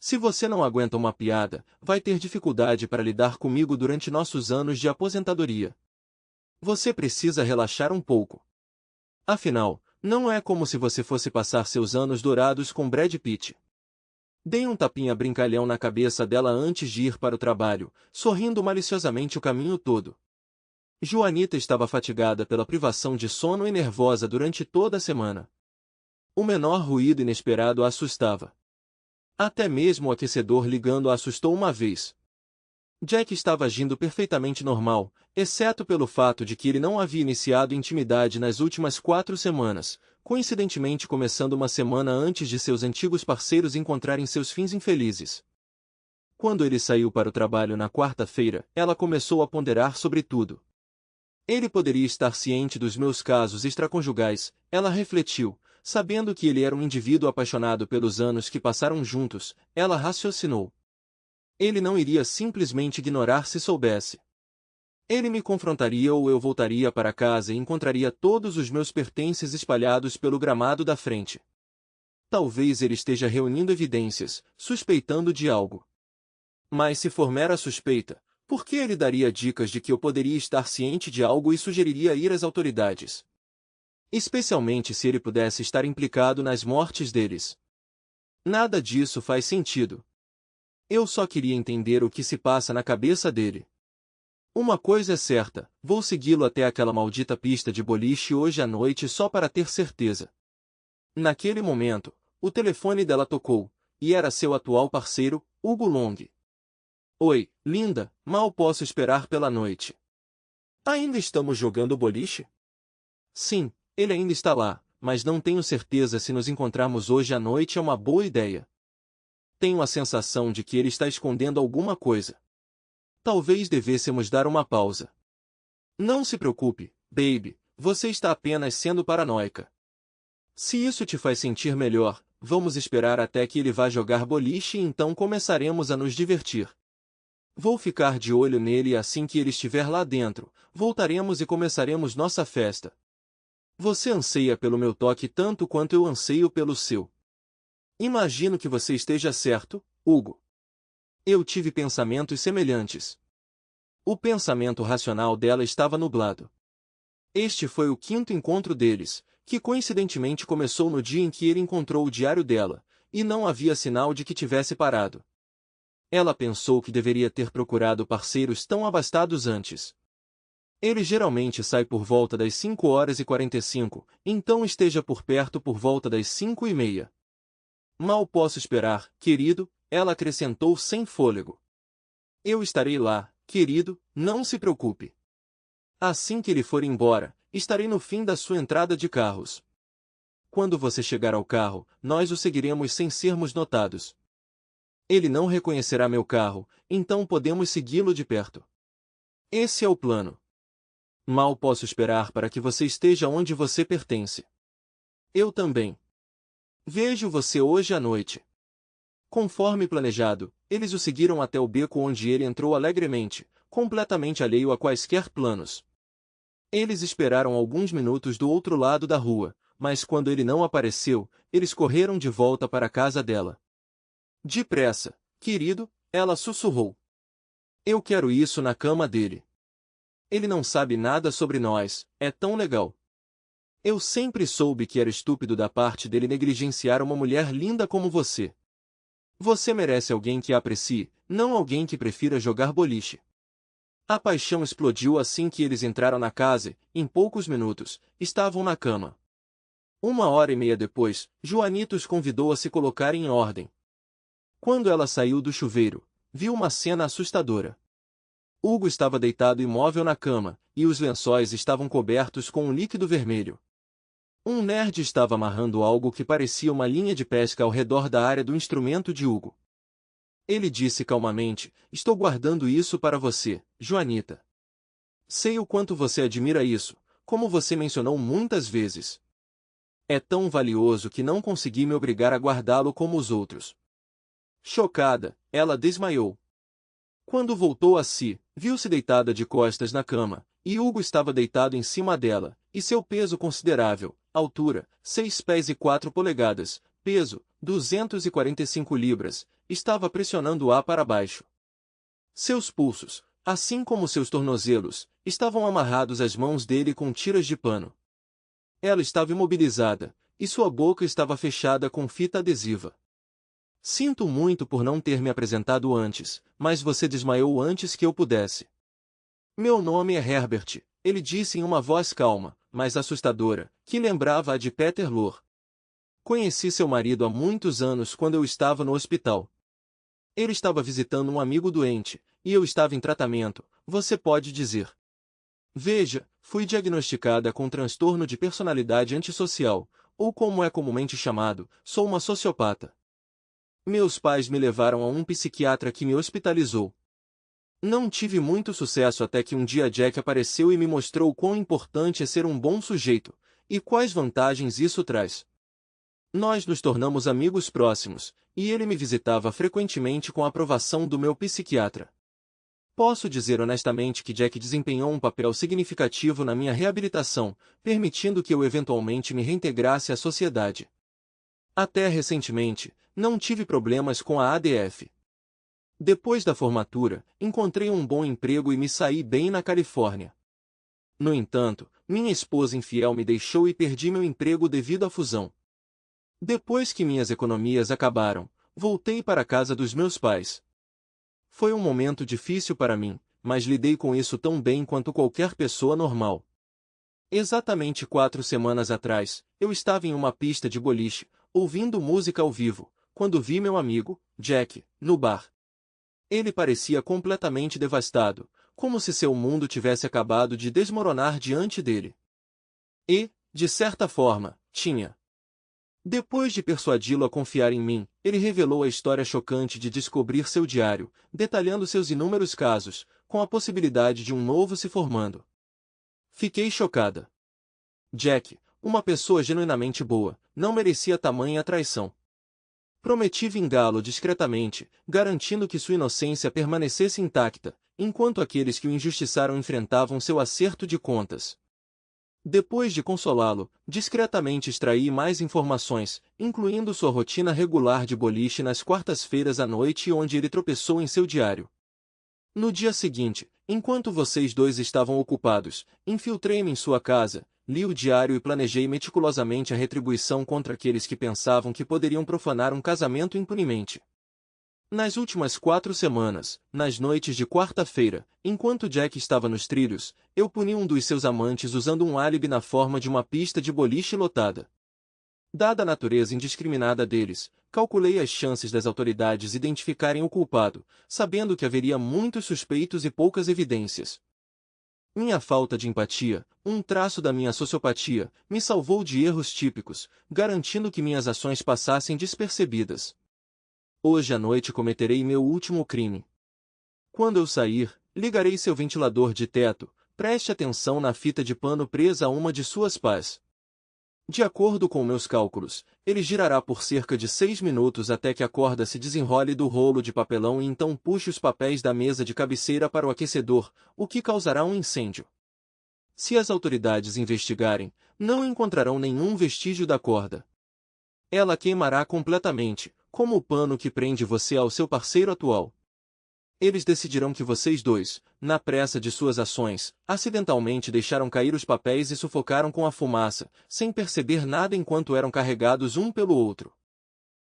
A: Se você não aguenta uma piada, vai ter dificuldade para lidar comigo durante nossos anos de aposentadoria. Você precisa relaxar um pouco. Afinal, não é como se você fosse passar seus anos dourados com Brad Pitt. Dei um tapinha brincalhão na cabeça dela antes de ir para o trabalho, sorrindo maliciosamente o caminho todo. Joanita estava fatigada pela privação de sono e nervosa durante toda a semana. O menor ruído inesperado a assustava. Até mesmo o aquecedor ligando a assustou uma vez. Jack estava agindo perfeitamente normal, exceto pelo fato de que ele não havia iniciado intimidade nas últimas 4 semanas, coincidentemente começando uma semana antes de seus antigos parceiros encontrarem seus fins infelizes. Quando ele saiu para o trabalho na quarta-feira, ela começou a ponderar sobre tudo. Ele poderia estar ciente dos meus casos extraconjugais, ela refletiu, sabendo que ele era um indivíduo apaixonado pelos anos que passaram juntos, ela raciocinou. Ele não iria simplesmente ignorar se soubesse. Ele me confrontaria ou eu voltaria para casa e encontraria todos os meus pertences espalhados pelo gramado da frente. Talvez ele esteja reunindo evidências, suspeitando de algo. Mas se for mera suspeita, por que ele daria dicas de que eu poderia estar ciente de algo e sugeriria ir às autoridades? Especialmente se ele pudesse estar implicado nas mortes deles. Nada disso faz sentido. Eu só queria entender o que se passa na cabeça dele. Uma coisa é certa, vou segui-lo até aquela maldita pista de boliche hoje à noite só para ter certeza. Naquele momento, o telefone dela tocou, e era seu atual parceiro, Hugo Long. Oi, linda, mal posso esperar pela noite. Ainda estamos jogando boliche? Sim, ele ainda está lá, mas não tenho certeza se nos encontrarmos hoje à noite é uma boa ideia. Tenho a sensação de que ele está escondendo alguma coisa. Talvez devêssemos dar uma pausa. Não se preocupe, baby, você está apenas sendo paranoica. Se isso te faz sentir melhor, vamos esperar até que ele vá jogar boliche e então começaremos a nos divertir. Vou ficar de olho nele e assim que ele estiver lá dentro, voltaremos e começaremos nossa festa. Você anseia pelo meu toque tanto quanto eu anseio pelo seu. Imagino que você esteja certo, Hugo. Eu tive pensamentos semelhantes. O pensamento racional dela estava nublado. Este foi o 5º encontro deles, que coincidentemente começou no dia em que ele encontrou o diário dela, e não havia sinal de que tivesse parado. Ela pensou que deveria ter procurado parceiros tão abastados antes. Ele geralmente sai por volta das 5h45, então esteja por perto por volta das 5h30. Mal posso esperar, querido, ela acrescentou sem fôlego. Eu estarei lá, querido, não se preocupe. Assim que ele for embora, estarei no fim da sua entrada de carros. Quando você chegar ao carro, nós o seguiremos sem sermos notados. Ele não reconhecerá meu carro, então podemos segui-lo de perto. Esse é o plano. Mal posso esperar para que você esteja onde você pertence. Eu também. Vejo você hoje à noite. Conforme planejado, eles o seguiram até o beco onde ele entrou alegremente, completamente alheio a quaisquer planos. Eles esperaram alguns minutos do outro lado da rua, mas quando ele não apareceu, eles correram de volta para a casa dela. Depressa, querido, ela sussurrou. Eu quero isso na cama dele. Ele não sabe nada sobre nós, é tão legal. Eu sempre soube que era estúpido da parte dele negligenciar uma mulher linda como você. Você merece alguém que a aprecie, não alguém que prefira jogar boliche. A paixão explodiu assim que eles entraram na casa e, em poucos minutos, estavam na cama. 1 hora e meia depois, Joanita os convidou a se colocar em ordem. Quando ela saiu do chuveiro, viu uma cena assustadora. Hugo estava deitado imóvel na cama, e os lençóis estavam cobertos com um líquido vermelho. Um nerd estava amarrando algo que parecia uma linha de pesca ao redor da área do instrumento de Hugo. Ele disse calmamente, estou guardando isso para você, Joanita. Sei o quanto você admira isso, como você mencionou muitas vezes. É tão valioso que não consegui me obrigar a guardá-lo como os outros. Chocada, ela desmaiou. Quando voltou a si, viu-se deitada de costas na cama, e Hugo estava deitado em cima dela, e seu peso considerável, altura, 6 pés e 4 polegadas, peso, 245 libras, estava pressionando-a para baixo. Seus pulsos, assim como seus tornozelos, estavam amarrados às mãos dele com tiras de pano. Ela estava imobilizada, e sua boca estava fechada com fita adesiva. Sinto muito por não ter me apresentado antes, mas você desmaiou antes que eu pudesse. Meu nome é Herbert, ele disse em uma voz calma, mas assustadora, que lembrava a de Peter Lorre. Conheci seu marido há muitos anos quando eu estava no hospital. Ele estava visitando um amigo doente, e eu estava em tratamento, você pode dizer. Veja, fui diagnosticada com transtorno de personalidade antissocial, ou como é comumente chamado, sou uma sociopata. Meus pais me levaram a um psiquiatra que me hospitalizou. Não tive muito sucesso até que um dia Jack apareceu e me mostrou quão importante é ser um bom sujeito, e quais vantagens isso traz. Nós nos tornamos amigos próximos, e ele me visitava frequentemente com a aprovação do meu psiquiatra. Posso dizer honestamente que Jack desempenhou um papel significativo na minha reabilitação, permitindo que eu eventualmente me reintegrasse à sociedade. Até recentemente, não tive problemas com a ADF. Depois da formatura, encontrei um bom emprego e me saí bem na Califórnia. No entanto, minha esposa infiel me deixou e perdi meu emprego devido à fusão. Depois que minhas economias acabaram, voltei para a casa dos meus pais. Foi um momento difícil para mim, mas lidei com isso tão bem quanto qualquer pessoa normal. Exatamente 4 semanas atrás, eu estava em uma pista de boliche, ouvindo música ao vivo, quando vi meu amigo, Jack, no bar. Ele parecia completamente devastado, como se seu mundo tivesse acabado de desmoronar diante dele. E, de certa forma, tinha. Depois de persuadi-lo a confiar em mim, ele revelou a história chocante de descobrir seu diário, detalhando seus inúmeros casos, com a possibilidade de um novo se formando. Fiquei chocada. Jack, uma pessoa genuinamente boa, não merecia tamanha traição. Prometi vingá-lo discretamente, garantindo que sua inocência permanecesse intacta, enquanto aqueles que o injustiçaram enfrentavam seu acerto de contas. Depois de consolá-lo, discretamente extraí mais informações, incluindo sua rotina regular de boliche nas quartas-feiras à noite e onde ele tropeçou em seu diário. No dia seguinte, enquanto vocês dois estavam ocupados, infiltrei-me em sua casa, li o diário e planejei meticulosamente a retribuição contra aqueles que pensavam que poderiam profanar um casamento impunemente. Nas últimas 4 semanas, nas noites de quarta-feira, enquanto Jack estava nos trilhos, eu puni um dos seus amantes usando um álibi na forma de uma pista de boliche lotada. Dada a natureza indiscriminada deles, calculei as chances das autoridades identificarem o culpado, sabendo que haveria muitos suspeitos e poucas evidências. Minha falta de empatia, um traço da minha sociopatia, me salvou de erros típicos, garantindo que minhas ações passassem despercebidas. Hoje à noite cometerei meu último crime. Quando eu sair, ligarei seu ventilador de teto, preste atenção na fita de pano presa a uma de suas pás. De acordo com meus cálculos, ele girará por cerca de 6 minutos até que a corda se desenrole do rolo de papelão e então puxe os papéis da mesa de cabeceira para o aquecedor, o que causará um incêndio. Se as autoridades investigarem, não encontrarão nenhum vestígio da corda. Ela queimará completamente, como o pano que prende você ao seu parceiro atual. Eles decidirão que vocês dois, na pressa de suas ações, acidentalmente deixaram cair os papéis e sufocaram com a fumaça, sem perceber nada enquanto eram carregados um pelo outro.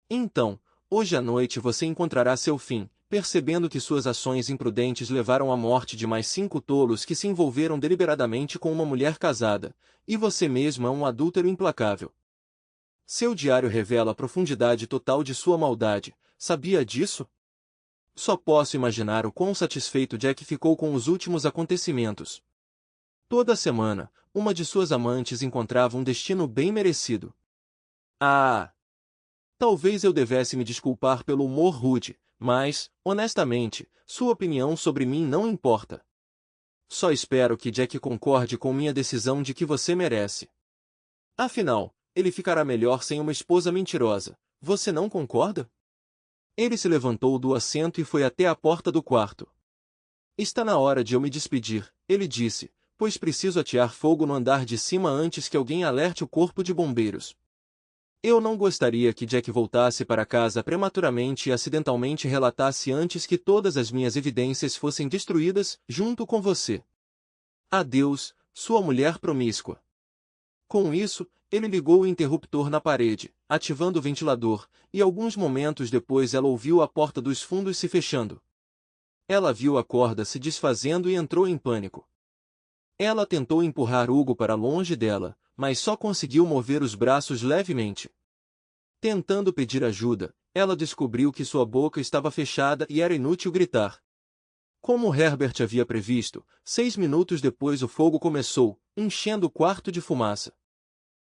A: Então, hoje à noite você encontrará seu fim, percebendo que suas ações imprudentes levaram à morte de mais 5 tolos que se envolveram deliberadamente com uma mulher casada, e você mesmo é um adúltero implacável. Seu diário revela a profundidade total de sua maldade, sabia disso? Só posso imaginar o quão satisfeito Jack ficou com os últimos acontecimentos. Toda semana, uma de suas amantes encontrava um destino bem merecido. Ah! Talvez eu devesse me desculpar pelo humor rude, mas, honestamente, sua opinião sobre mim não importa. Só espero que Jack concorde com minha decisão de que você merece. Afinal, ele ficará melhor sem uma esposa mentirosa, você não concorda? Ele se levantou do assento e foi até a porta do quarto. Está na hora de eu me despedir, ele disse, pois preciso atear fogo no andar de cima antes que alguém alerte o corpo de bombeiros. Eu não gostaria que Jack voltasse para casa prematuramente e acidentalmente relatasse antes que todas as minhas evidências fossem destruídas, junto com você. Adeus, sua mulher promíscua. Com isso, ele ligou o interruptor na parede, ativando o ventilador, e alguns momentos depois ela ouviu a porta dos fundos se fechando. Ela viu a corda se desfazendo e entrou em pânico. Ela tentou empurrar Hugo para longe dela, mas só conseguiu mover os braços levemente. Tentando pedir ajuda, ela descobriu que sua boca estava fechada e era inútil gritar. Como Herbert havia previsto, 6 minutos depois o fogo começou, enchendo o quarto de fumaça.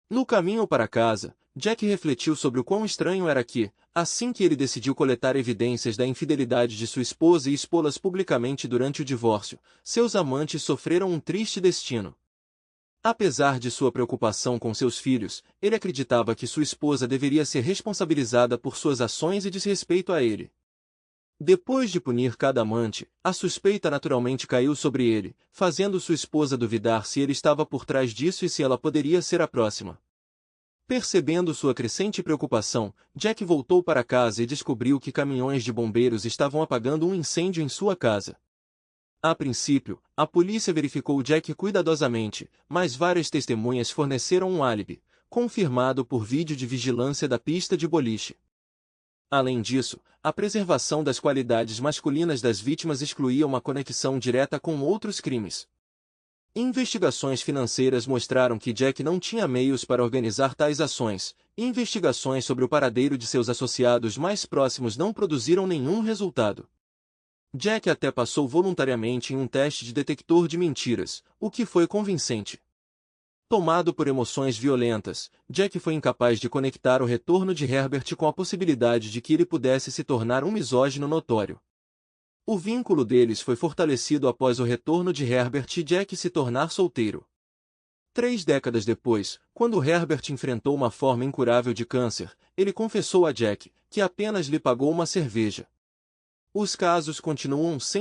A: No caminho para casa, Jack refletiu sobre o quão estranho era que, assim que ele decidiu coletar evidências da infidelidade de sua esposa e expô-las publicamente durante o divórcio, seus amantes sofreram um triste destino. Apesar de sua preocupação com seus filhos, ele acreditava que sua esposa deveria ser responsabilizada por suas ações e desrespeito a ele. Depois de punir cada amante, a suspeita naturalmente caiu sobre ele, fazendo sua esposa duvidar se ele estava por trás disso e se ela poderia ser a próxima. Percebendo sua crescente preocupação, Jack voltou para casa e descobriu que caminhões de bombeiros estavam apagando um incêndio em sua casa. A princípio, a polícia verificou Jack cuidadosamente, mas várias testemunhas forneceram um álibi, confirmado por vídeo de vigilância da pista de boliche. Além disso, a preservação das qualidades masculinas das vítimas excluía uma conexão direta com outros crimes. Investigações financeiras mostraram que Jack não tinha meios para organizar tais ações, e investigações sobre o paradeiro de seus associados mais próximos não produziram nenhum resultado. Jack até passou voluntariamente em um teste de detector de mentiras, o que foi convincente. Tomado por emoções violentas, Jack foi incapaz de conectar o retorno de Herbert com a possibilidade de que ele pudesse se tornar um misógino notório. O vínculo deles foi fortalecido após o retorno de Herbert e Jack se tornar solteiro. 3 décadas depois, quando Herbert enfrentou uma forma incurável de câncer, ele confessou a Jack que apenas lhe pagou uma cerveja. Os casos continuam sem